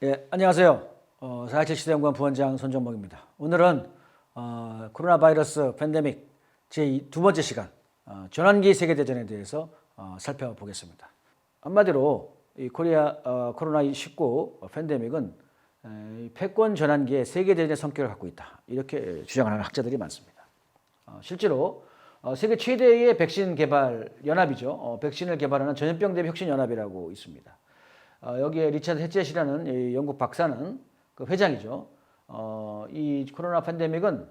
예, 안녕하세요. 4.27 시대연구원 부원장 손정목입니다. 오늘은 코로나 바이러스 팬데믹 제 두 번째 시간 전환기 세계대전에 대해서 살펴보겠습니다. 한마디로 이 코로나19 팬데믹은 패권 전환기의 세계대전의 성격을 갖고 있다. 이렇게 주장하는 학자들이 많습니다. 실제로 세계 최대의 백신 개발 연합이죠. 백신을 개발하는 전염병 대비 혁신 연합이라고 있습니다. 여기에 리차드 해쳇이라는 이 영국 박사는 그 회장이죠. 이 코로나 팬데믹은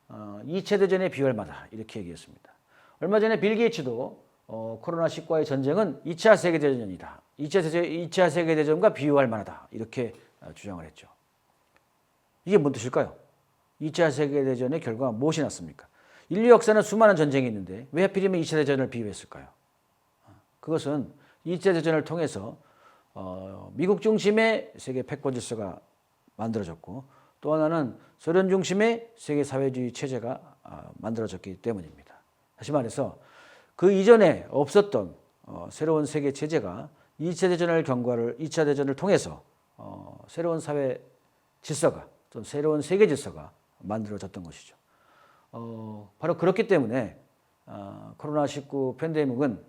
2차 대전에 비유할 만하다 이렇게 얘기했습니다. 얼마 전에 빌 게이츠도 코로나19와의 전쟁은 2차 세계대전이다. 2차 세계대전과 비유할 만하다 이렇게 주장을 했죠. 이게 뭔 뜻일까요? 2차 세계대전의 결과가 무엇이 났습니까? 인류 역사는 수많은 전쟁이 있는데 왜 하필이면 2차 대전을 비유했을까요? 그것은 2차 대전을 통해서 미국 중심의 세계 패권 질서가 만들어졌고 또 하나는 소련 중심의 세계 사회주의 체제가 만들어졌기 때문입니다. 다시 말해서 그 이전에 없었던 새로운 세계 체제가 2차 대전을 통해서 새로운 사회 질서가 또 새로운 세계 질서가 만들어졌던 것이죠. 바로 그렇기 때문에 코로나19 팬데믹은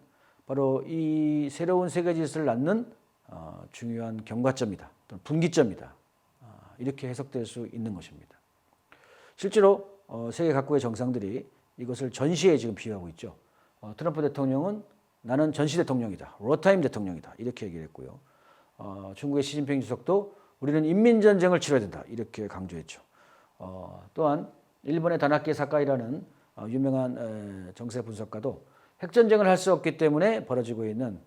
바로 이 새로운 세계 질서를 낳는 중요한 경과점이다. 또는 분기점이다. 이렇게 해석될 수 있는 것입니다. 실제로 세계 각국의 정상들이 이것을 전시에 지금 비유하고 있죠. 트럼프 대통령은 나는 전시 대통령이다. 워타임 대통령이다. 이렇게 얘기를 했고요. 중국의 시진핑 주석도 우리는 인민전쟁을 치러야 된다. 이렇게 강조했죠. 또한 일본의 다나키 사카이라는 유명한 정세 분석가도 핵전쟁을 할 수 없기 때문에 벌어지고 있는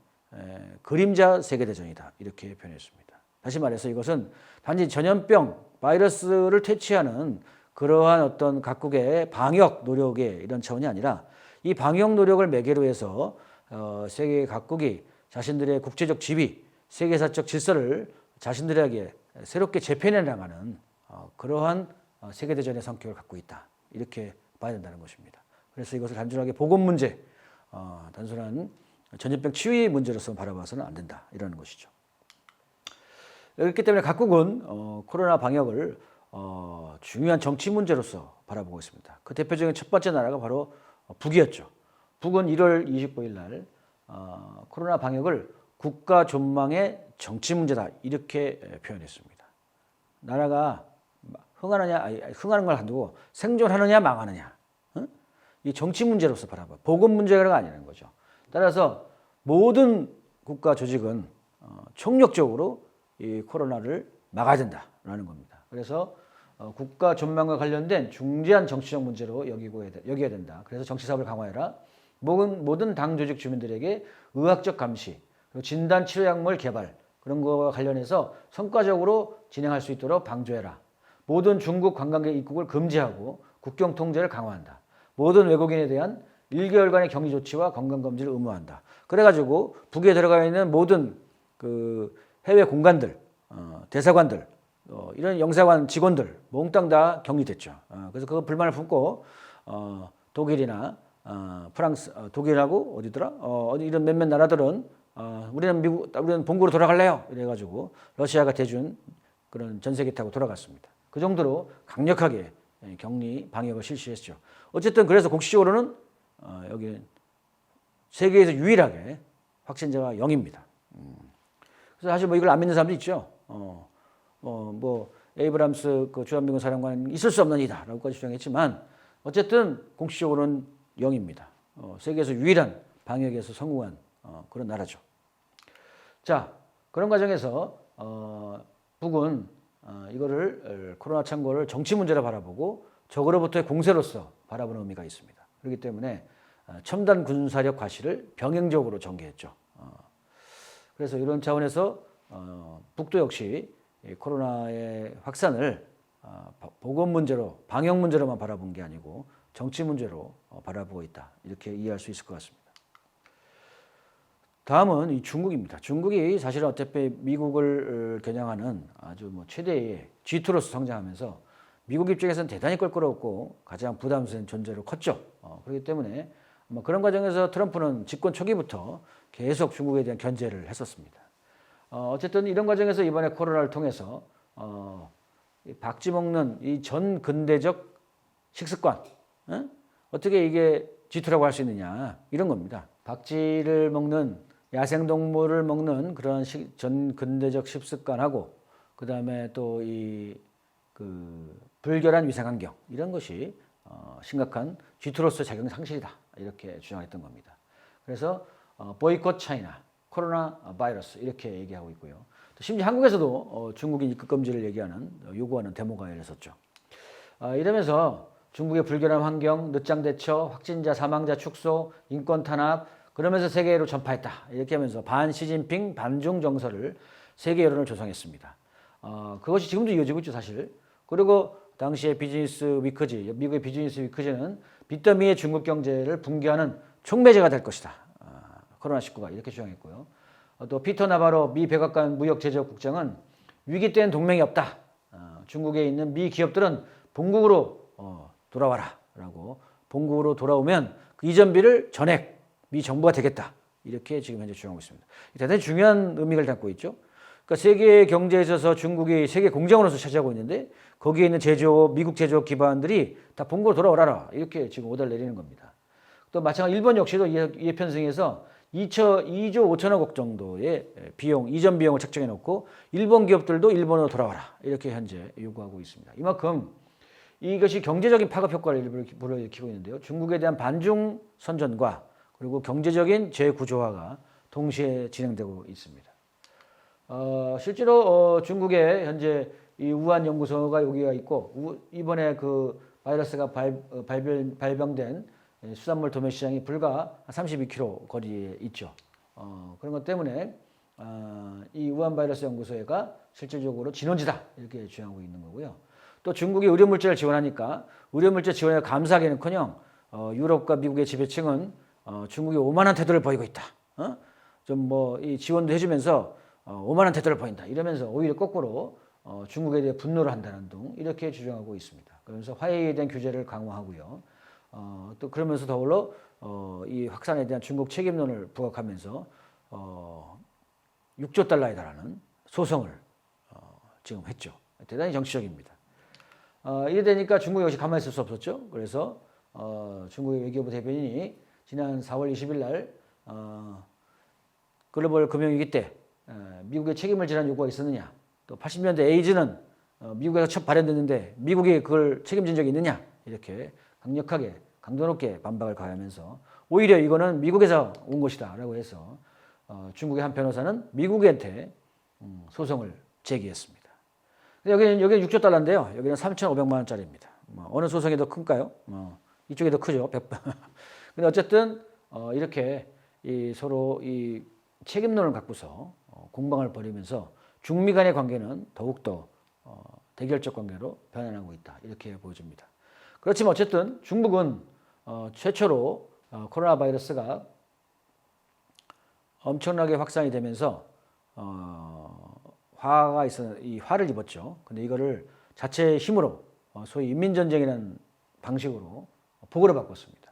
그림자 세계대전이다 이렇게 표현했습니다. 다시 말해서 이것은 단지 전염병 바이러스를 퇴치하는 그러한 어떤 각국의 방역 노력의 이런 차원이 아니라 이 방역 노력을 매개로 해서 세계 각국이 자신들의 국제적 지위, 세계사적 질서를 자신들에게 새롭게 재편해 나가는 그러한 세계대전의 성격을 갖고 있다 이렇게 봐야 된다는 것입니다. 그래서 이것을 단순하게 보건 문제, 단순한 전염병 치유의 문제로서 바라봐서는 안 된다 이라는 것이죠. 그렇기 때문에 각국은 코로나 방역을 중요한 정치 문제로서 바라보고 있습니다. 그 대표적인 첫 번째 나라가 바로 북이었죠. 북은 1월 29일 날 코로나 방역을 국가 존망의 정치 문제다 이렇게 표현했습니다. 나라가 흥하는 걸 한두고 생존하느냐 망하느냐 이 정치 문제로서 바라봐 보건 문제가 아니라는 거죠. 따라서 모든 국가 조직은 총력적으로 이 코로나를 막아야 된다라는 겁니다. 그래서 국가 존망과 관련된 중대한 정치적 문제로 여겨야 된다. 그래서 정치 사업을 강화해라. 모든 당 조직 주민들에게 의학적 감시, 그리고 진단 치료 약물 개발 그런 거와 관련해서 성과적으로 진행할 수 있도록 방조해라. 모든 중국 관광객 입국을 금지하고 국경 통제를 강화한다. 모든 외국인에 대한 1개월간의 격리 조치와 건강검진을 의무화한다. 그래가지고 북에 들어가 있는 모든 그 해외 공관들, 대사관들, 이런 영사관 직원들 몽땅 다 격리됐죠. 그래서 그 불만을 품고 독일이나 프랑스, 독일하고 어디더라? 이런 몇몇 나라들은 우리는 본국으로 돌아갈래요. 이래가지고 러시아가 대준 그런 전세기 타고 돌아갔습니다. 그 정도로 강력하게 격리 방역을 실시했죠. 어쨌든 그래서 공식적으로는 여기 세계에서 유일하게 확진자가 0입니다. 그래서 사실 뭐 이걸 안 믿는 사람도 있죠. 뭐 에이브람스 그 주한미군 사령관은 있을 수 없는 일이다라고까지 주장했지만 어쨌든 공식적으로는 0입니다. 세계에서 유일한 방역에서 성공한 그런 나라죠. 자, 그런 과정에서 북은 이거를 코로나 창궐을 정치 문제로 바라보고 적으로부터의 공세로서 바라보는 의미가 있습니다. 그렇기 때문에 첨단 군사력 과시를 병행적으로 전개했죠. 그래서 이런 차원에서 북도 역시 코로나의 확산을 보건 문제로, 방역 문제로만 바라본 게 아니고 정치 문제로 바라보고 있다. 이렇게 이해할 수 있을 것 같습니다. 다음은 이 중국입니다. 중국이 사실은 어차피 미국을 겨냥하는 아주 뭐 최대의 G2로서 성장하면서 미국 입장에서는 대단히 껄끄럽고 가장 부담스러운 존재로 컸죠. 그렇기 때문에 그런 과정에서 트럼프는 집권 초기부터 계속 중국에 대한 견제를 했었습니다. 어쨌든 이런 과정에서 이번에 코로나를 통해서 이 박쥐 먹는 이 전 근대적 식습관, 어떻게 이게 G2라고 할 수 있느냐 이런 겁니다. 박쥐를 먹는 야생동물을 먹는 그런 전 근대적 식습관하고 그 다음에 또 이 그 불결한 위생환경 이런 것이 심각한 G2로서 작용 상실이다 이렇게 주장했던 겁니다. 그래서 보이콧 차이나 코로나 바이러스 이렇게 얘기하고 있고요. 또 심지어 한국에서도 중국인 입국 금지를 요구하는 데모가 열렸었죠. 이러면서 중국의 불결한 환경, 늦장 대처, 확진자, 사망자 축소, 인권 탄압 그러면서 세계로 전파했다. 이렇게 하면서 반 시진핑, 반중 정서를 세계 여론을 조성했습니다. 그것이 지금도 이어지고 있죠, 사실. 그리고 당시에 비즈니스 위크지, 미국의 비즈니스 위크지는 빚더미의 중국 경제를 붕괴하는 촉매제가 될 것이다. 코로나19가 이렇게 주장했고요. 또 피터 나바로 미 백악관 무역제조국장은 위기 때는 동맹이 없다. 중국에 있는 미 기업들은 본국으로 돌아와라 라고 본국으로 돌아오면 그 이전비를 전액 미 정부가 되겠다. 이렇게 지금 현재 주장하고 있습니다. 대단히 중요한 의미를 담고 있죠. 그러니까 세계 경제에 있어서 중국이 세계 공장으로서 차지하고 있는데 거기에 있는 제조업, 미국 제조업 기반들이 다 본국으로 돌아오라. 이렇게 지금 오더를 내리는 겁니다. 또 마찬가지로 일본 역시도 이에 편승해서 2조 5천억 정도의 비용, 이전 비용을 책정해 놓고 일본 기업들도 일본으로 돌아와라. 이렇게 현재 요구하고 있습니다. 이만큼 이것이 경제적인 파급 효과를 불러일으키고 있는데요. 중국에 대한 반중 선전과 그리고 경제적인 재구조화가 동시에 진행되고 있습니다. 실제로 중국에 현재 이 우한 연구소가 여기가 있고 이번에 그 바이러스가 발병된 수산물 도매 시장이 불과 32km 거리에 있죠. 그런 것 때문에 이 우한 바이러스 연구소가 실질적으로 진원지다 이렇게 주장하고 있는 거고요. 또 중국이 의료물자를 지원하니까 의료물자 지원에 감사하기는커녕 유럽과 미국의 지배층은 중국이 오만한 태도를 보이고 있다. 좀 뭐 이 지원도 해주면서 오만한 태도를 보인다. 이러면서 오히려 거꾸로 중국에 대해 분노를 한다는 등 이렇게 주장하고 있습니다. 그러면서 화해에 대한 규제를 강화하고요. 또 그러면서 더불어 이 확산에 대한 중국 책임론을 부각하면서 6조 달러에 달하는 소송을 지금 했죠. 대단히 정치적입니다. 이래 되니까 중국 역시 가만히 있을 수 없었죠. 그래서 중국의 외교부 대변인이 지난 4월 20일 날 글로벌 금융위기 때 미국의 책임을 지라는 요구가 있었느냐. 또 80년대 에이즈는 미국에서 첫 발현됐는데 미국이 그걸 책임진 적이 있느냐. 이렇게 강력하게 강도 높게 반박을 가하면서 오히려 이거는 미국에서 온 것이다 라고 해서 중국의 한 변호사는 미국한테 소송을 제기했습니다. 여기는 6조 달러인데요. 여기는 3,500만 원짜리입니다. 어느 소송이 더 큰가요? 이쪽이 더 크죠. 근데 어쨌든 이렇게 서로 이 책임론을 갖고서 공방을 벌이면서 중미 간의 관계는 더욱더 대결적 관계로 변해가고 있다. 이렇게 보여집니다. 그렇지만 어쨌든 중국은 최초로 코로나 바이러스가 엄청나게 확산이 되면서 화를 입었죠. 근데 이거를 자체의 힘으로 소위 인민전쟁이라는 방식으로 보고를 바꿨습니다.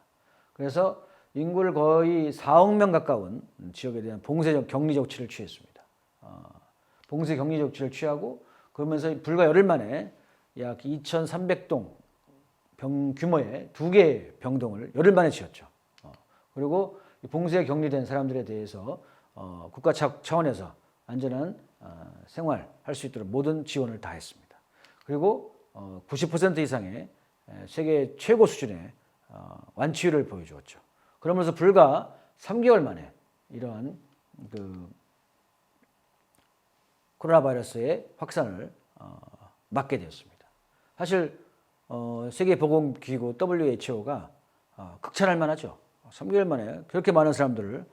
그래서 인구를 거의 4억 명 가까운 지역에 대한 봉쇄적 격리 조치를 취했습니다. 봉쇄 격리 조치를 취하고 그러면서 불과 열흘 만에 약 2,300동 규모의 2개의 병동을 열흘 만에 지었죠. 그리고 봉쇄 격리된 사람들에 대해서 국가 차원에서 안전한 생활할 수 있도록 모든 지원을 다 했습니다. 그리고 90% 이상의 세계 최고 수준의 완치율을 보여주었죠. 그러면서 불과 3개월 만에 이러한 그 코로나 바이러스의 확산을 막게 되었습니다. 사실 세계보건기구 WHO가 극찬할 만하죠. 3개월 만에 그렇게 많은 사람들을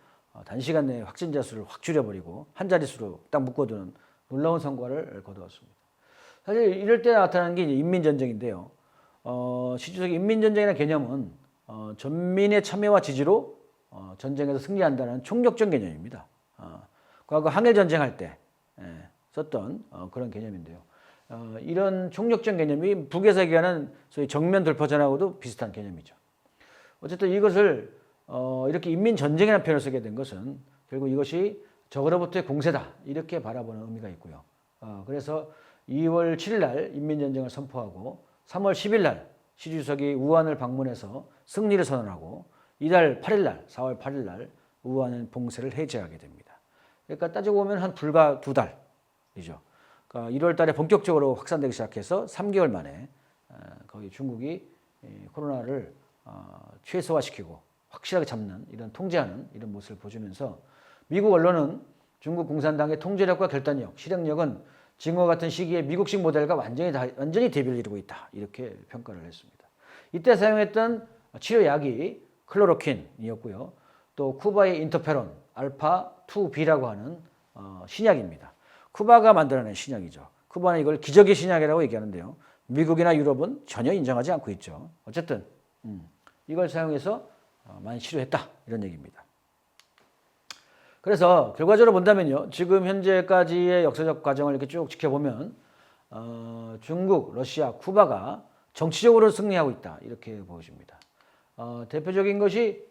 단시간 내에 확진자 수를 확 줄여버리고 한 자릿수로 딱 묶어두는 놀라운 성과를 거두었습니다. 사실 이럴 때 나타나는 게 이제 인민전쟁인데요. 실질적인 인민전쟁이라는 개념은 전민의 참여와 지지로 전쟁에서 승리한다는 총력전 개념입니다. 과거 항일전쟁 할 때 썼던 그런 개념인데요. 이런 총력전 개념이 북에서 얘기하는 소위 정면 돌파전하고도 비슷한 개념이죠. 어쨌든 이것을 이렇게 인민전쟁이라는 표현을 쓰게 된 것은 결국 이것이 적으로부터의 공세다 이렇게 바라보는 의미가 있고요. 그래서 2월 7일 날 인민전쟁을 선포하고 3월 10일 날 시 주석이 우한을 방문해서 승리를 선언하고 이달 8일 날 4월 8일 날 우한은 봉쇄를 해제하게 됩니다. 그러니까 따지고 보면 한 불과 2달이죠. 그러니까 1월 달에 본격적으로 확산되기 시작해서 3개월 만에 거의 중국이 코로나를 최소화시키고 확실하게 잡는 이런 통제하는 이런 모습을 보여주면서 미국 언론은 중국 공산당의 통제력과 결단력, 실행력은 지금과 같은 시기에 미국식 모델과 완전히 대비를 이루고 있다. 이렇게 평가를 했습니다. 이때 사용했던 치료약이 클로로킨이었고요. 또 쿠바의 인터페론 알파-2B라고 하는 신약입니다. 쿠바가 만들어낸 신약이죠. 쿠바는 이걸 기적의 신약이라고 얘기하는데요. 미국이나 유럽은 전혀 인정하지 않고 있죠. 어쨌든 이걸 사용해서 많이 치료했다. 이런 얘기입니다. 그래서 결과적으로 본다면요. 지금 현재까지의 역사적 과정을 이렇게 쭉 지켜보면 중국, 러시아, 쿠바가 정치적으로 승리하고 있다. 이렇게 보여집니다. 대표적인 것이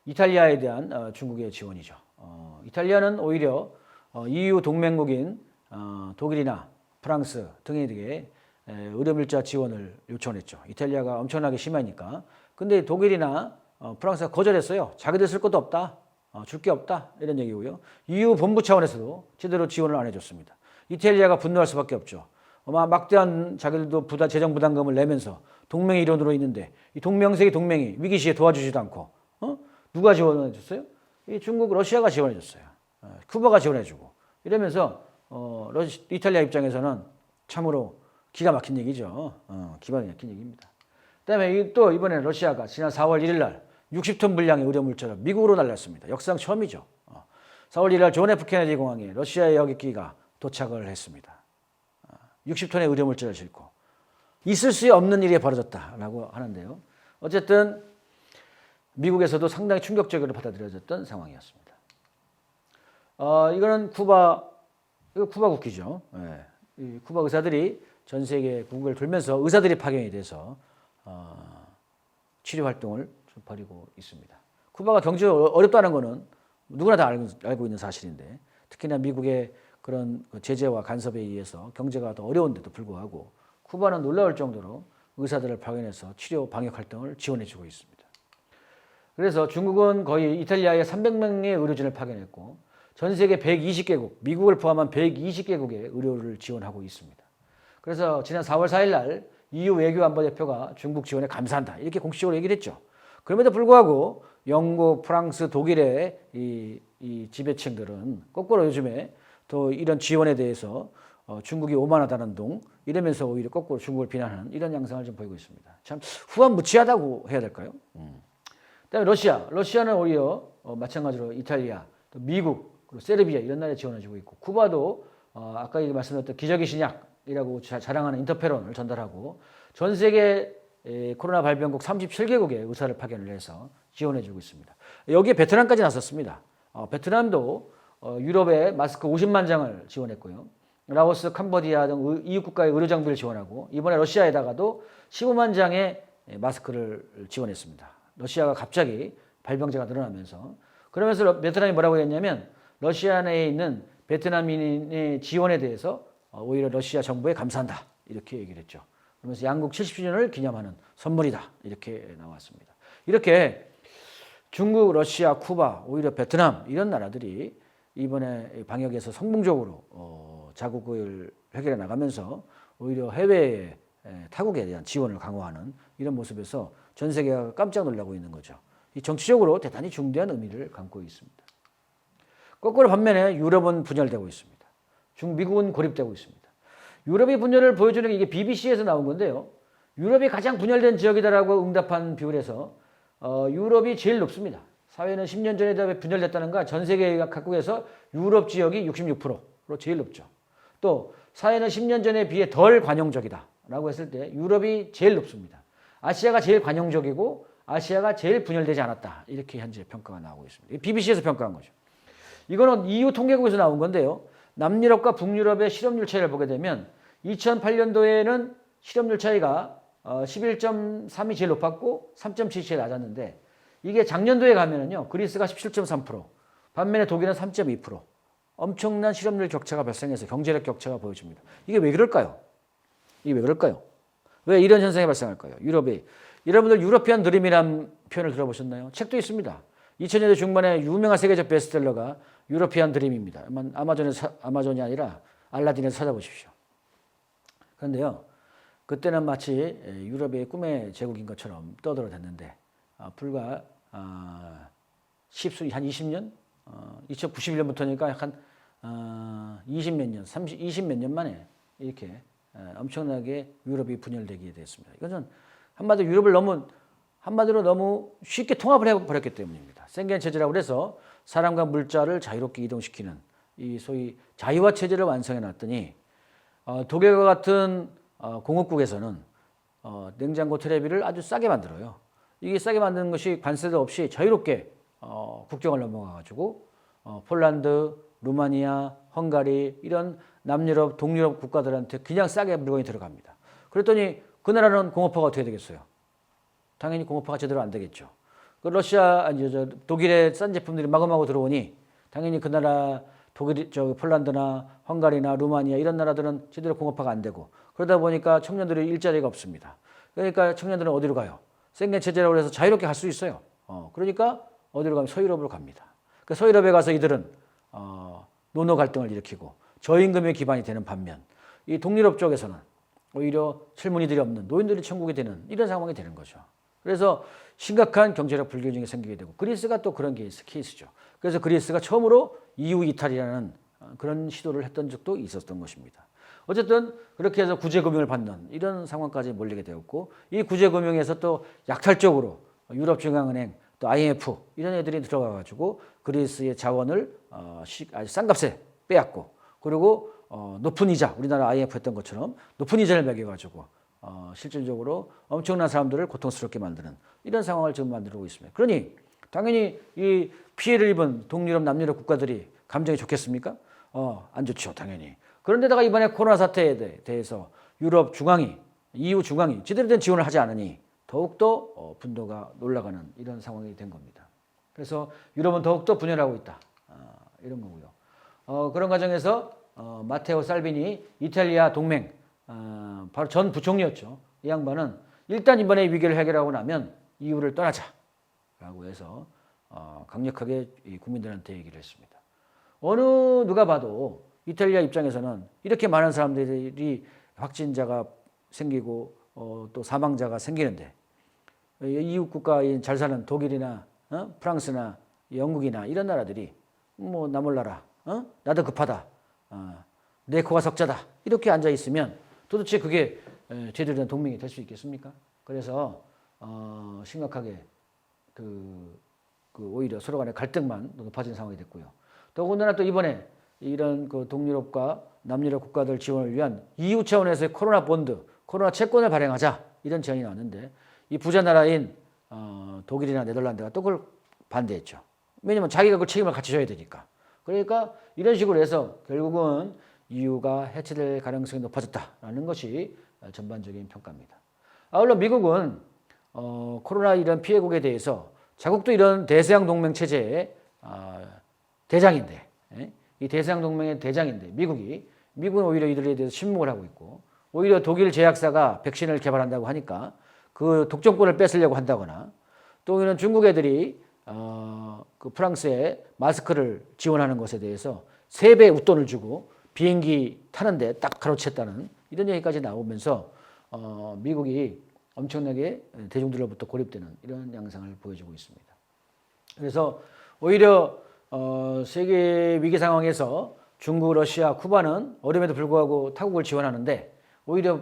이탈리아에 대한 중국의 지원이죠. 이탈리아는 오히려 EU 동맹국인 독일이나 프랑스 등에게 의료밀자 지원을 요청했죠. 이탈리아가 엄청나게 심하니까. 근데 독일이나 프랑스가 거절했어요. 자기들 쓸 것도 없다. 줄 게 없다. 이런 얘기고요. EU 본부 차원에서도 제대로 지원을 안 해줬습니다. 이탈리아가 분노할 수밖에 없죠. 막대한 자기들도 재정 부담금을 내면서 동맹의 일원으로 있는데 이 동명세계 동맹이 위기 시에 도와주지도 않고 누가 지원해 줬어요? 이 중국, 러시아가 지원해 줬어요. 쿠바가 지원해 주고 이러면서 이탈리아 입장에서는 참으로 기가 막힌 얘기죠. 기가 막힌 얘기입니다. 그다음에 또 이번에 러시아가 지난 4월 1일 날 60톤 분량의 의료 물자를 미국으로 날렸습니다. 역사상 처음이죠. 4월 1일 날 존 F 케네디 공항에 러시아의 여객기가 도착을 했습니다. 60톤의 의료 물자를 싣고 있을 수 없는 일이 벌어졌다라고 하는데요. 어쨌든 미국에서도 상당히 충격적으로 받아들여졌던 상황이었습니다. 이거는 쿠바 국기죠. 네. 이 쿠바 의사들이 전 세계 국을 돌면서 의사들이 파견이 돼서 치료 활동을 벌이고 있습니다. 쿠바가 경제가 어렵다는 것은 누구나 다 알고 있는 사실인데 특히나 미국의 그런 제재와 간섭에 의해서 경제가 더 어려운데도 불구하고 쿠바는 놀라울 정도로 의사들을 파견해서 치료 방역 활동을 지원해주고 있습니다. 그래서 중국은 거의 이탈리아에 300명의 의료진을 파견했고 전 세계 120개국, 미국을 포함한 120개국의 의료를 지원하고 있습니다. 그래서 지난 4월 4일 날 EU 외교안보대표가 중국 지원에 감사한다 이렇게 공식적으로 얘기를 했죠. 그럼에도 불구하고 영국, 프랑스, 독일의 이 지배층들은 거꾸로 요즘에 또 이런 지원에 대해서 중국이 오만하다는 둥 이러면서 오히려 거꾸로 중국을 비난하는 이런 양상을 좀 보이고 있습니다. 참 후한무치하다고 해야 될까요? 그다음에 러시아는 오히려 마찬가지로 이탈리아, 또 미국, 그리고 세르비아 이런 나라에 지원해주고 있고 쿠바도 아까 말씀드렸던 기적의 신약이라고 자랑하는 인터페론을 전달하고 전 세계 코로나 발병국 37개국의 의사를 파견을 해서 지원해주고 있습니다. 여기에 베트남까지 나섰습니다. 베트남도 유럽에 마스크 50만 장을 지원했고요. 라오스, 캄보디아 등 EU 국가의 의료 장비를 지원하고 이번에 러시아에다가도 15만 장의 마스크를 지원했습니다. 러시아가 갑자기 발병자가 늘어나면서 그러면서 베트남이 뭐라고 했냐면 러시아 내에 있는 베트남인의 지원에 대해서 오히려 러시아 정부에 감사한다 이렇게 얘기를 했죠. 그러면서 양국 70주년을 기념하는 선물이다 이렇게 나왔습니다. 이렇게 중국, 러시아, 쿠바, 오히려 베트남 이런 나라들이 이번에 방역에서 성공적으로 자국을 해결해 나가면서 오히려 해외의 타국에 대한 지원을 강화하는 이런 모습에서 전 세계가 깜짝 놀라고 있는 거죠. 이 정치적으로 대단히 중대한 의미를 담고 있습니다. 거꾸로 반면에 유럽은 분열되고 있습니다. 미국은 고립되고 있습니다. 유럽의 분열을 보여주는 게 이게 BBC에서 나온 건데요. 유럽이 가장 분열된 지역이다라고 응답한 비율에서 유럽이 제일 높습니다. 사회는 10년 전에 분열됐다는가 전 세계 각국에서 유럽 지역이 66%로 제일 높죠. 또 사회는 10년 전에 비해 덜 관용적이다라고 했을 때 유럽이 제일 높습니다. 아시아가 제일 관용적이고 아시아가 제일 분열되지 않았다. 이렇게 현재 평가가 나오고 있습니다. BBC에서 평가한 거죠. 이거는 EU 통계국에서 나온 건데요. 남유럽과 북유럽의 실업률 차이를 보게 되면 2008년도에는 실업률 차이가 11.3이 제일 높았고 3.7이 제일 낮았는데 이게 작년도에 가면은요. 그리스가 17.3%, 반면에 독일은 3.2%. 엄청난 실업률 격차가 발생해서 경제력 격차가 보여집니다. 이게 왜 그럴까요? 이게 왜 그럴까요? 왜 이런 현상이 발생할까요? 유럽이. 여러분들 유러피안 드림이라는 표현을 들어보셨나요? 책도 있습니다. 2000년대 중반에 유명한 세계적 베스트셀러가 유러피안 드림입니다. 아마존이 아니라 알라딘에서 찾아보십시오. 그런데요. 그때는 마치 유럽의 꿈의 제국인 것처럼 떠들어댔는데 불과 한 20년? 2091년부터니까 한 20몇 년, 20몇 년 만에 이렇게 엄청나게 유럽이 분열되게 됐습니다. 이것은 한마디로 너무 쉽게 통합을 해버렸기 때문입니다. 생겐 체제라고 해서 사람과 물자를 자유롭게 이동시키는 이 소위 자유화 체제를 완성해 놨더니 독일과 같은 공업국에서는 냉장고 테레비를 아주 싸게 만들어요. 이게 싸게 만드는 것이 관세도 없이 자유롭게 국경을 넘어가가지고 폴란드, 루마니아, 헝가리 이런 남유럽, 동유럽 국가들한테 그냥 싸게 물건이 들어갑니다. 그랬더니 그 나라는 공업화가 어떻게 되겠어요? 당연히 공업화가 제대로 안 되겠죠. 독일의 싼 제품들이 마구마구 들어오니 당연히 그 나라 폴란드나 헝가리나 루마니아 이런 나라들은 제대로 공업화가 안 되고 그러다 보니까 청년들이 일자리가 없습니다. 그러니까 청년들은 어디로 가요? 생겐 체제라고 해서 자유롭게 갈 수 있어요. 그러니까 어디로 가면 서유럽으로 갑니다. 그 서유럽에 가서 이들은 노노 갈등을 일으키고 저임금의 기반이 되는 반면 이 동유럽 쪽에서는 오히려 젊은이들이 없는 노인들이 천국이 되는 이런 상황이 되는 거죠. 그래서 심각한 경제력 불균형이 생기게 되고 그리스가 또 그런 케이스죠. 그래서 그리스가 처음으로 EU 이탈이라는 그런 시도를 했던 적도 있었던 것입니다. 어쨌든 그렇게 해서 구제금융을 받는 이런 상황까지 몰리게 되었고 이 구제금융에서 또 약탈적으로 유럽중앙은행 또 IMF 이런 애들이 들어가가지고 그리스의 자원을 아주 싼 값에 빼앗고 그리고 높은 이자 우리나라 IMF 했던 것처럼 높은 이자를 매겨가지고 실질적으로 엄청난 사람들을 고통스럽게 만드는 이런 상황을 지금 만들고 있습니다. 그러니 당연히 이 피해를 입은 동유럽, 남유럽 국가들이 감정이 좋겠습니까? 안 좋죠, 당연히. 그런데다가 이번에 코로나 사태에 대해서 유럽 중앙이, EU 중앙이 제대로 된 지원을 하지 않으니 더욱더 분노가 올라가는 이런 상황이 된 겁니다. 그래서 유럽은 더욱더 분열하고 있다. 이런 거고요. 그런 과정에서 마테오 살비니 이탈리아 동맹, 바로 전 부총리였죠. 이 양반은 일단 이번에 위기를 해결하고 나면 EU를 떠나자라고 해서 강력하게 국민들한테 얘기를 했습니다. 누가 봐도 이탈리아 입장에서는 이렇게 많은 사람들이 확진자가 생기고 또 사망자가 생기는데 이웃 국가인 잘 사는 독일이나 프랑스나 영국이나 이런 나라들이 뭐 나 몰라라, 나도 급하다, 내 코가 석자다 이렇게 앉아 있으면 도대체 그게 제대로 된 동맹이 될 수 있겠습니까? 그래서 심각하게 오히려 서로 간의 갈등만 높아진 상황이 됐고요. 더군다나 또 이번에 이런 동유럽과 남유럽 국가들 지원을 위한 EU 차원에서의 코로나 본드, 코로나 채권을 발행하자 이런 제안이 나왔는데 이 부자 나라인 독일이나 네덜란드가 또 그걸 반대했죠. 왜냐하면 자기가 그 책임을 같이 져야 되니까. 그러니까 이런 식으로 해서 결국은 EU가 해체될 가능성이 높아졌다라는 것이 전반적인 평가입니다. 물론 미국은 코로나 이런 피해국에 대해서 자국도 이런 대서양 동맹 체제의 대장인데 이 대서양 동맹의 대장인데 미국은 오히려 이들에 대해서 침묵을 하고 있고 오히려 독일 제약사가 백신을 개발한다고 하니까 그 독점권을 뺏으려고 한다거나 또 이런 중국 애들이 그 프랑스에 마스크를 지원하는 것에 대해서 3배 웃돈을 주고 비행기 타는데 딱 가로챘다는 이런 얘기까지 나오면서 미국이 엄청나게 대중들로부터 고립되는 이런 양상을 보여주고 있습니다. 그래서 오히려 세계 위기 상황에서 중국, 러시아, 쿠바는 어려움에도 불구하고 타국을 지원하는데 오히려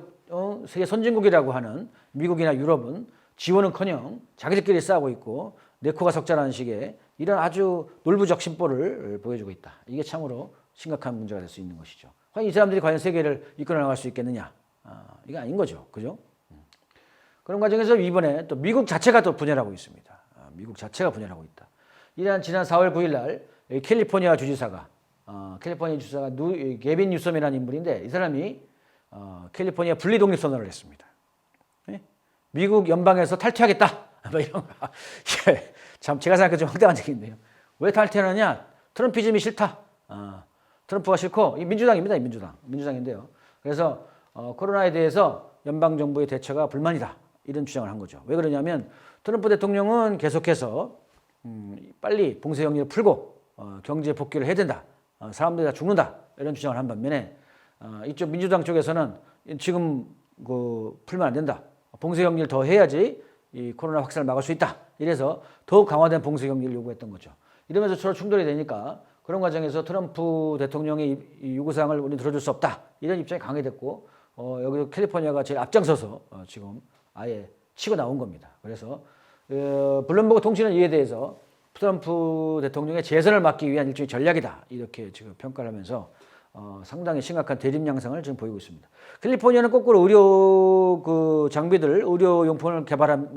세계 선진국이라고 하는 미국이나 유럽은 지원은커녕 자기들끼리 싸우고 있고 내 코가 석자라는 식의 이런 아주 놀부적 심보를 보여주고 있다. 이게 참으로 심각한 문제가 될 수 있는 것이죠. 이 사람들이 과연 세계를 이끌어 나갈 수 있겠느냐? 이게 아닌 거죠. 그죠? 그런 과정에서 이번에 또 미국 자체가 또 분열하고 있습니다. 미국 자체가 분열하고 있다. 지난 4월 9일 날 캘리포니아 주지사가 게빈 뉴섬이라는 인물인데 이 사람이 캘리포니아 분리 독립 선언을 했습니다. 미국 연방에서 탈퇴하겠다. 뭐 이런 거. 참 제가 생각해도 좀 황당한 얘기인데요. 왜 탈퇴하느냐? 트럼피즘이 싫다. 트럼프가 싫고, 이 민주당입니다. 이 민주당인데요. 그래서 코로나에 대해서 연방 정부의 대처가 불만이다. 이런 주장을 한 거죠. 왜 그러냐면 트럼프 대통령은 계속해서 빨리 봉쇄 격리를 풀고 경제 복귀를 해야 된다. 사람들이 다 죽는다. 이런 주장을 한 반면에 이쪽 민주당 쪽에서는 지금 풀면 안 된다. 봉쇄 격리를 더 해야지 이 코로나 확산을 막을 수 있다. 이래서 더욱 강화된 봉쇄 격리를 요구했던 거죠. 이러면서 서로 충돌이 되니까 그런 과정에서 트럼프 대통령의 이 요구사항을 우리는 들어줄 수 없다. 이런 입장이 강해졌고 여기서 캘리포니아가 제일 앞장서서 지금 아예 치고 나온 겁니다. 그래서 블룸버그 통신은 이에 대해서 트럼프 대통령의 재선을 막기 위한 일종의 전략이다. 이렇게 지금 평가를 하면서 상당히 심각한 대립 양상을 지금 보이고 있습니다. 캘리포니아는 거꾸로 의료 장비들, 의료용품을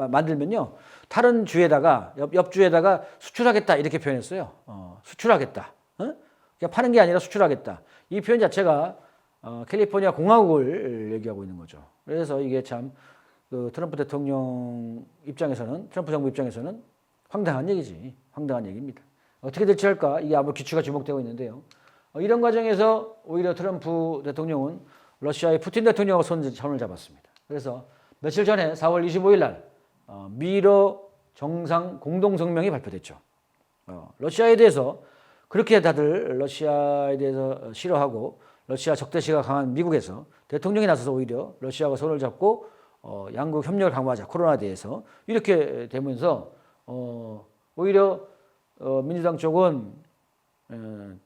만들면요. 다른 주에다가, 옆주에다가 수출하겠다. 이렇게 표현했어요. 수출하겠다. 그냥 파는 게 아니라 수출하겠다. 이 표현 자체가 캘리포니아 공화국을 얘기하고 있는 거죠. 그래서 이게 참 트럼프 대통령 입장에서는, 트럼프 정부 입장에서는 황당한 얘기지. 황당한 얘기입니다. 어떻게 대처할까? 이게 아무 기추가 주목되고 있는데요. 이런 과정에서 오히려 트럼프 대통령은 러시아의 푸틴 대통령하고 손을 잡았습니다. 그래서 며칠 전에 4월 25일 날 미러 정상 공동성명이 발표됐죠. 러시아에 대해서 그렇게 다들 러시아에 대해서 싫어하고 러시아 적대시가 강한 미국에서 대통령이 나서서 오히려 러시아와 손을 잡고 양국 협력을 강화하자 코로나에 대해서 이렇게 되면서 오히려 민주당 쪽은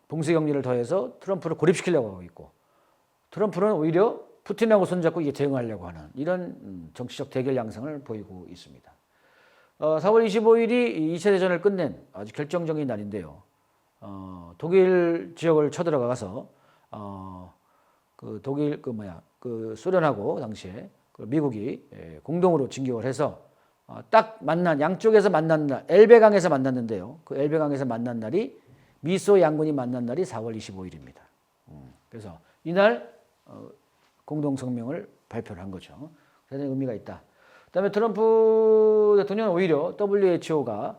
봉쇄 격리를 더해서 트럼프를 고립시키려고 하고 있고 트럼프는 오히려 푸틴하고 손잡고 이게 대응하려고 하는 이런 정치적 대결 양상을 보이고 있습니다. 4월 25일이 2차 대전을 끝낸 아주 결정적인 날인데요. 독일 지역을 쳐들어가서 독일 소련하고 당시에 미국이 공동으로 진격을 해서 딱 만난 양쪽에서 만난 날 엘베강에서 만났는데요. 그 엘베강에서 만난 날이 미소 양군이 만난 날이 4월 25일입니다. 그래서 이날 공동성명을 발표를 한 거죠. 대단히 의미가 있다. 그다음에 트럼프 대통령은 오히려 WHO가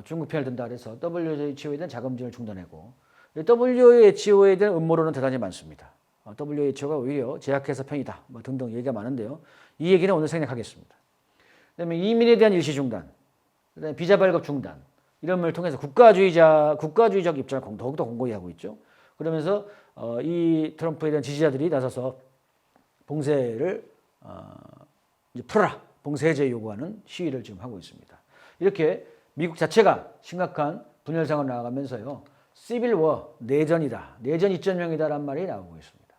중국 편을 든다 그래서 WHO에 대한 자금진을 중단하고 WHO에 대한 음모론은 대단히 많습니다. WHO가 오히려 제약회사 편이다 등등 얘기가 많은데요. 이 얘기는 오늘 생략하겠습니다. 그다음에 이민에 대한 일시 중단, 그다음에 비자 발급 중단 이런 걸 통해서 국가주의적 입장을 더욱더 공고히 하고 있죠. 그러면서 이 트럼프에 대한 지지자들이 나서서 봉쇄를 이제 풀어라, 봉쇄 해제 요구하는 시위를 지금 하고 있습니다. 이렇게 미국 자체가 심각한 분열 상황을 나아가면서요, 시빌워, 내전이다, 내전 이전명이다라는 말이 나오고 있습니다.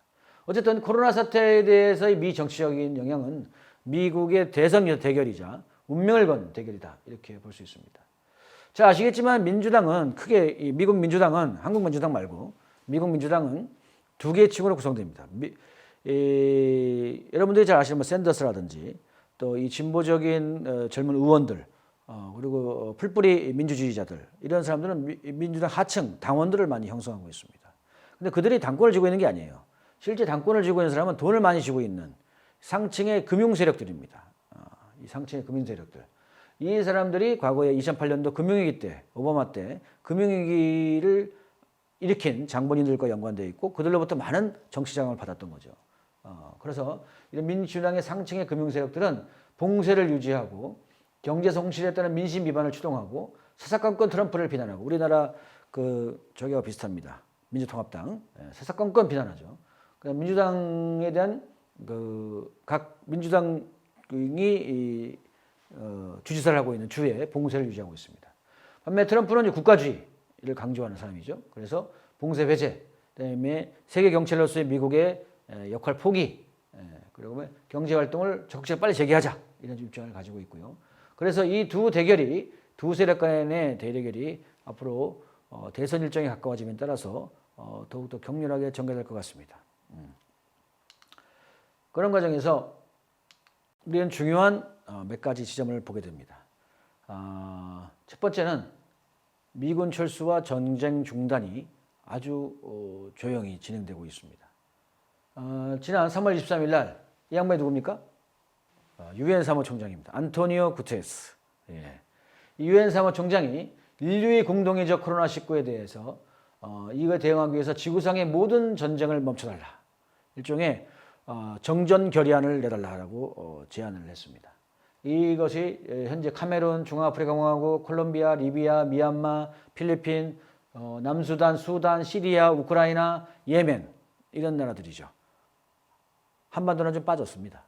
어쨌든 코로나 사태에 대해서의 미 정치적인 영향은 미국의 대선 대결이자 운명을 건 대결이다 이렇게 볼 수 있습니다. 자, 아시겠지만 민주당은 크게 미국 민주당은 한국 민주당 말고 미국 민주당은 두 개의 층으로 구성됩니다. 여러분들이 잘 아시는 샌더스라든지 또 이 진보적인 젊은 의원들 그리고 풀뿌리 민주주의자들 이런 사람들은 민주당 하층 당원들을 많이 형성하고 있습니다. 근데 그들이 당권을 쥐고 있는 게 아니에요. 실제 당권을 쥐고 있는 사람은 돈을 많이 쥐고 있는 상층의 금융 세력들입니다. 이 상층의 금융 세력들. 이 사람들이 과거에 2008년도 금융위기 때, 오바마 때 금융위기를 일으킨 장본인들과 연관되어 있고 그들로부터 많은 정치자금을 받았던 거죠. 그래서 이런 민주당의 상층의 금융 세력들은 봉쇄를 유지하고 경제 성실에 따른 민심 비판을 추동하고 사사건건 트럼프를 비난하고 우리나라 저기와 비슷합니다. 민주통합당 사사건건 비난하죠. 민주당에 대한 각 민주당이 주지사를 하고 있는 주에 봉쇄를 유지하고 있습니다. 반면에 트럼프는 국가주의를 강조하는 사람이죠. 그래서 봉쇄 해제, 그다음에 세계 경찰로서의 미국의 역할 포기, 그리고 경제 활동을 적극적으로 빨리 재개하자 이런 입장을 가지고 있고요. 그래서 이 두 세력 간의 대결이 앞으로 대선 일정이 가까워짐에 따라서 더욱더 격렬하게 전개될 것 같습니다. 그런 과정에서 우리는 중요한 몇 가지 지점을 보게 됩니다. 첫 번째는 미군 철수와 전쟁 중단이 아주 조용히 진행되고 있습니다. 지난 3월 23일 날 이 양반이 누굽니까? 유엔 사무총장입니다. 안토니오 구테레스. 이 유엔 사무총장이 인류의 공동의적 코로나19에 대해서 이거에 대응하기 위해서 지구상의 모든 전쟁을 멈춰달라. 일종의 정전 결의안을 내달라고 제안을 했습니다. 이것이 현재 카메룬, 중앙아프리카 공화국, 콜롬비아, 리비아, 미얀마, 필리핀, 남수단, 수단, 시리아, 우크라이나, 예멘 이런 나라들이죠. 한반도는 좀 빠졌습니다.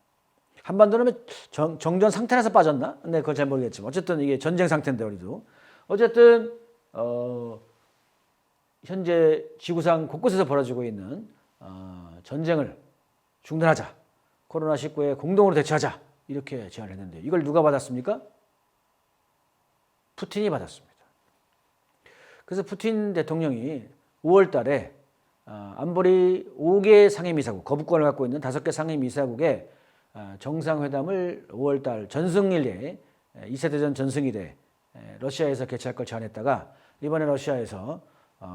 한반도는 정전 상태라서 빠졌나? 네, 그걸 잘 모르겠지만 어쨌든 이게 전쟁 상태인데 우리도 어쨌든 현재 지구상 곳곳에서 벌어지고 있는 전쟁을 중단하자, 코로나19에 공동으로 대처하자 이렇게 제안을 했는데 이걸 누가 받았습니까? 푸틴이 받았습니다. 그래서 푸틴 대통령이 5월 달에 안보리 5개 상임이사국, 거부권을 갖고 있는 5개 상임이사국의 정상회담을 5월 달 전승일에 2차 대전 전승일에 러시아에서 개최할 걸 제안했다가 이번에 러시아에서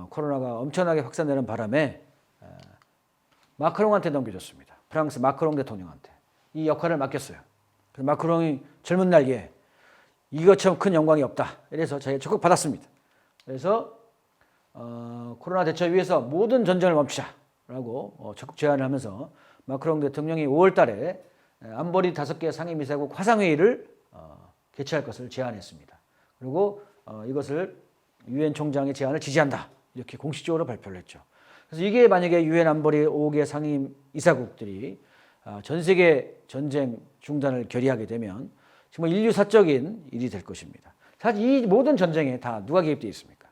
코로나가 엄청나게 확산되는 바람에 마크롱한테 넘겨줬습니다. 프랑스 마크롱 대통령한테 이 역할을 맡겼어요. 그래서 마크롱이 젊은 날에 이것처럼 큰 영광이 없다. 이래서 자기가 적극 받았습니다. 그래서 코로나 대처 위해서 모든 전쟁을 멈추자라고 적극 제안을 하면서 마크롱 대통령이 5월 달에 안보리 5개 상임이사국 화상회의를 개최할 것을 제안했습니다. 그리고 이것을 유엔 총장의 제안을 지지한다. 이렇게 공식적으로 발표를 했죠. 그래서 이게 만약에 유엔 안보리 5개 상임이사국들이 전 세계 전쟁 중단을 결의하게 되면 정말 인류사적인 일이 될 것입니다. 사실 이 모든 전쟁에 다 누가 개입되어 있습니까?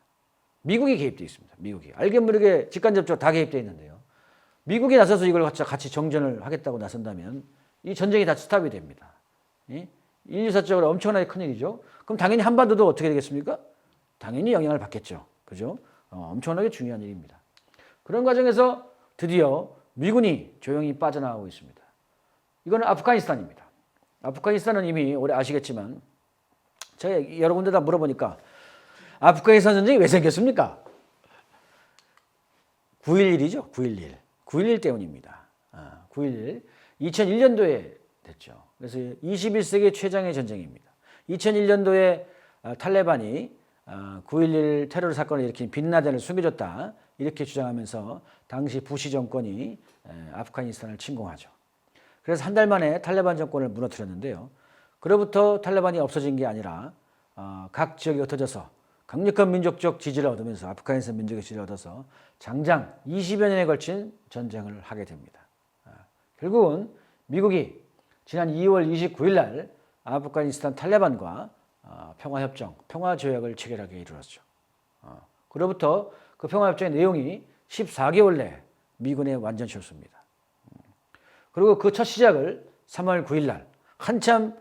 미국이 개입되어 있습니다. 미국이. 알게 모르게 직간접적으로 다 개입되어 있는데요. 미국이 나서서 이걸 같이 정전을 하겠다고 나선다면 이 전쟁이 다 스탑이 됩니다. 인류사적으로 엄청나게 큰 일이죠. 그럼 당연히 한반도도 어떻게 되겠습니까? 당연히 영향을 받겠죠. 그죠? 엄청나게 중요한 일입니다. 그런 과정에서 드디어 미군이 조용히 빠져나가고 있습니다. 이거는 아프가니스탄입니다. 아프가니스탄은 이미 오래 아시겠지만 제가 여러 군데 다 물어보니까 아프가니스탄 전쟁이 왜 생겼습니까? 9.11이죠. 9.11. 9.11 때문입니다. 9.11. 2001년도에 됐죠. 그래서 21세기 최장의 전쟁입니다. 2001년도에 탈레반이 9.11 테러 사건을 일으킨 빈라덴을 숨겨줬다. 이렇게 주장하면서 당시 부시 정권이 아프가니스탄을 침공하죠. 그래서 한 달 만에 탈레반 정권을 무너뜨렸는데요. 그로부터 탈레반이 없어진 게 아니라 각 지역이 흩어져서 강력한 민족적 지지를 얻으면서 아프가니스탄 민족의 지지를 얻어서 장장 20여 년에 걸친 전쟁을 하게 됩니다. 결국은 미국이 지난 2월 29일 날 아프가니스탄 탈레반과 평화협정, 평화조약을 체결하게 이르렀죠. 그로부터 그 평화협정의 내용이 14개월 내 미군에 완전 철수입니다. 그리고 그 첫 시작을 3월 9일 날 한참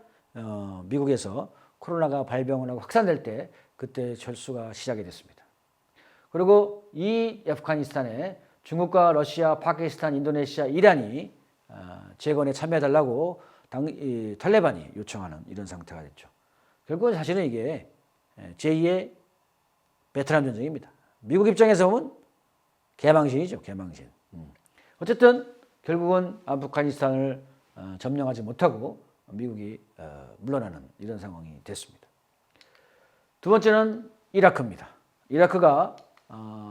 미국에서 코로나가 발병을 하고 확산될 때 그때 철수가 시작이 됐습니다. 그리고 이 아프가니스탄에 중국과 러시아, 파키스탄, 인도네시아, 이란이 재건에 참여해달라고 탈레반이 요청하는 이런 상태가 됐죠. 결국은 사실은 이게 제2의 베트남 전쟁입니다. 미국 입장에서 보면 개망신이죠. 개망신. 어쨌든 결국은 아프가니스탄을 점령하지 못하고 미국이 물러나는 이런 상황이 됐습니다. 두 번째는 이라크입니다. 이라크가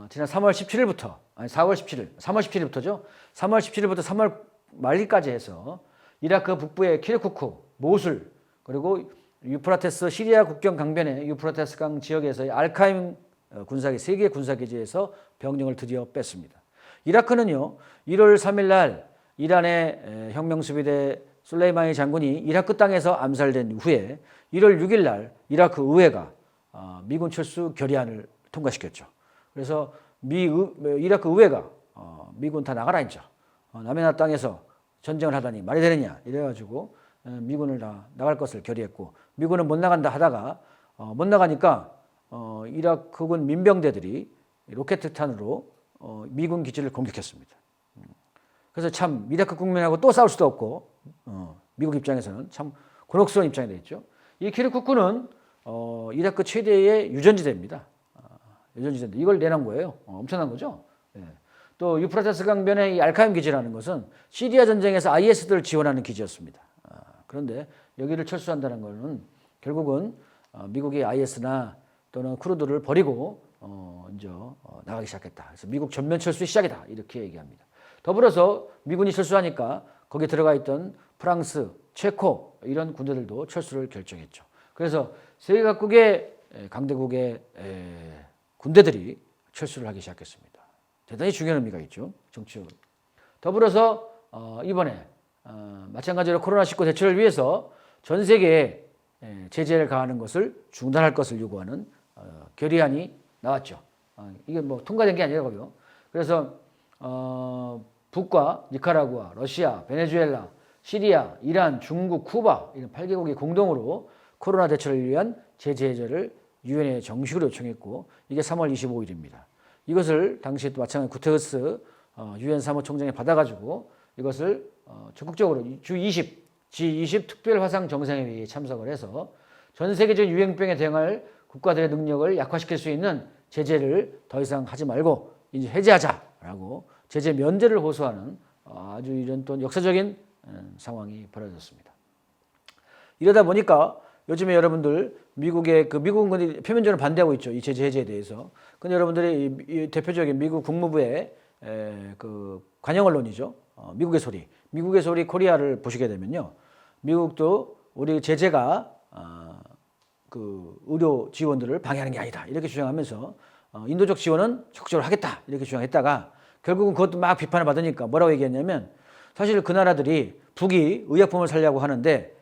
지난 3월 17일부터 아니 4월 17일, 3월 17일부터죠. 3월 17일부터 3월 말기까지 해서 이라크 북부의 키르쿠크, 모술 그리고 유프라테스 시리아 국경 강변의 유프라테스 강 지역에서의 알카임 군사기 3개 군사기지에서 병력을 드디어 뺐습니다. 이라크는요. 1월 3일 날 이란의 혁명수비대 술레이마니 장군이 이라크 땅에서 암살된 후에 1월 6일 날 이라크 의회가 미군 철수 결의안을 통과시켰죠. 그래서 이라크 의회가 미군 다 나가라 했죠. 남의 나라 땅에서 전쟁을 하다니 말이 되느냐 이래가지고 미군을 다 나갈 것을 결의했고 미군은 못 나간다 하다가 못 나가니까 이라크군 민병대들이 로켓탄으로 미군 기지를 공격했습니다. 그래서 참 이라크 국민하고 또 싸울 수도 없고 미국 입장에서는 참 곤혹스러운 입장이 되겠죠. 이 키르쿠크는 이라크 최대의 유전지대입니다. 유전지대인데 이걸 내놓은 거예요. 엄청난 거죠. 예. 또 유프라테스 강변의 이 알카임 기지라는 것은 시리아 전쟁에서 IS들을 지원하는 기지였습니다. 그런데 여기를 철수한다는 것은 결국은 미국이 IS나 또는 쿠르드를 버리고 이제 나가기 시작했다. 그래서 미국 전면 철수의 시작이다. 이렇게 얘기합니다. 더불어서 미군이 철수하니까 거기에 들어가 있던 프랑스, 체코 이런 군대들도 철수를 결정했죠. 그래서 세계 각국의 강대국의 군대들이 철수를 하기 시작했습니다. 대단히 중요한 의미가 있죠. 정치적으로. 더불어서 이번에 마찬가지로 코로나19 대처를 위해서 전 세계에 제재를 가하는 것을 중단할 것을 요구하는 결의안이 나왔죠. 이게 뭐 통과된 게 아니라고요. 그래서 북과 니카라구아, 러시아, 베네수엘라, 시리아, 이란, 중국, 쿠바 이런 8개국이 공동으로 코로나 대처를 위한 제재 해제를 유엔에 정식으로 요청했고 이게 3월 25일입니다. 이것을 당시 또 마찬가지 구테르스 유엔 사무총장이 받아가지고 이것을 적극적으로 G20 특별 화상 정상회의에 참석을 해서 전 세계적인 유행병에 대응할 국가들의 능력을 약화시킬 수 있는 제재를 더 이상 하지 말고 이제 해제하자라고 제재 면제를 호소하는 아주 이런 또 역사적인 상황이 벌어졌습니다. 이러다 보니까 요즘에 여러분들 미국의 미국은 표면적으로 반대하고 있죠. 이 제재 해제에 대해서. 근데 여러분들이 이 대표적인 미국 국무부의 그 관영 언론이죠. 미국의 소리 코리아를 보시게 되면요. 미국도 우리 제재가 그 의료 지원들을 방해하는 게 아니다. 이렇게 주장하면서 인도적 지원은 적극적으로 하겠다. 이렇게 주장했다가 결국은 그것도 막 비판을 받으니까 뭐라고 얘기했냐면 사실 그 나라들이 북이 의약품을 살려고 하는데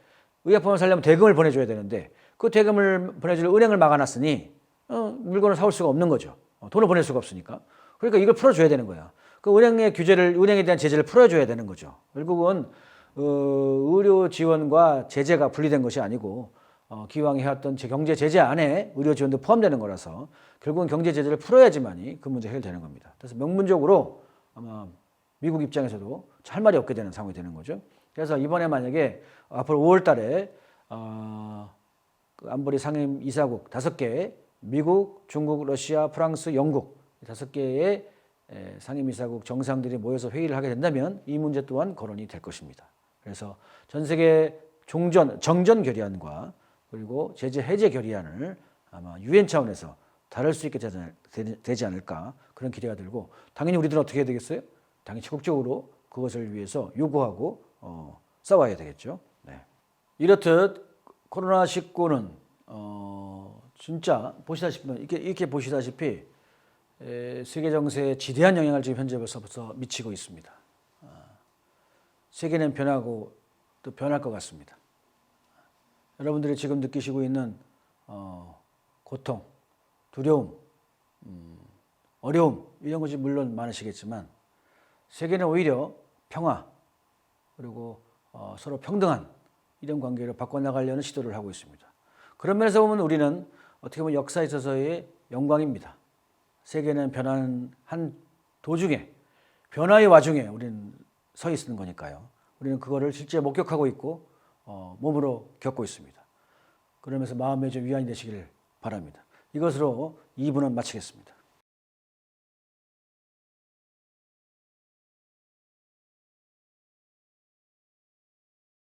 의약품을 살려면 대금을 보내줘야 되는데 그 대금을 보내줄 은행을 막아놨으니 물건을 사올 수가 없는 거죠. 돈을 보낼 수가 없으니까. 그러니까 이걸 풀어줘야 되는 거야. 그 은행의 은행에 대한 제재를 풀어줘야 되는 거죠. 결국은 의료 지원과 제재가 분리된 것이 아니고 기왕 해왔던 경제 제재 안에 의료 지원도 포함되는 거라서 결국은 경제 제재를 풀어야지만이 그 문제 해결되는 겁니다. 그래서 명문적으로 아마 미국 입장에서도 할 말이 없게 되는 상황이 되는 거죠. 그래서 이번에 만약에 앞으로 5월 달에 그 안보리 상임 이사국 5개, 미국, 중국, 러시아, 프랑스, 영국 5개의 상임이사국 정상들이 모여서 회의를 하게 된다면 이 문제 또한 거론이 될 것입니다. 그래서 전 세계 정전 결의안과 그리고 제재 해제 결의안을 아마 유엔 차원에서 다룰 수 있게 되지 않을까 그런 기대가 들고 당연히 우리들은 어떻게 해야 되겠어요? 당연히 적극적으로 그것을 위해서 요구하고 싸워야 되겠죠. 네. 이렇듯 코로나19는 진짜 이렇게 보시다시피 세계 정세에 지대한 영향을 지금 현재 벌써 미치고 있습니다. 세계는 변하고 또 변할 것 같습니다. 여러분들이 지금 느끼시고 있는 고통, 두려움, 어려움 이런 것이 물론 많으시겠지만 세계는 오히려 평화 그리고 서로 평등한 이런 관계로 바꿔나가려는 시도를 하고 있습니다. 그런 면에서 보면 우리는 어떻게 보면 역사에 있어서의 영광입니다. 세계는 변하는 한 도중에 변화의 와중에 우리는 서 있는 거니까요. 우리는 그거를 실제 목격하고 있고 몸으로 겪고 있습니다. 그러면서 마음에 좀 위안이 되시길 바랍니다. 이것으로 2부는 마치겠습니다.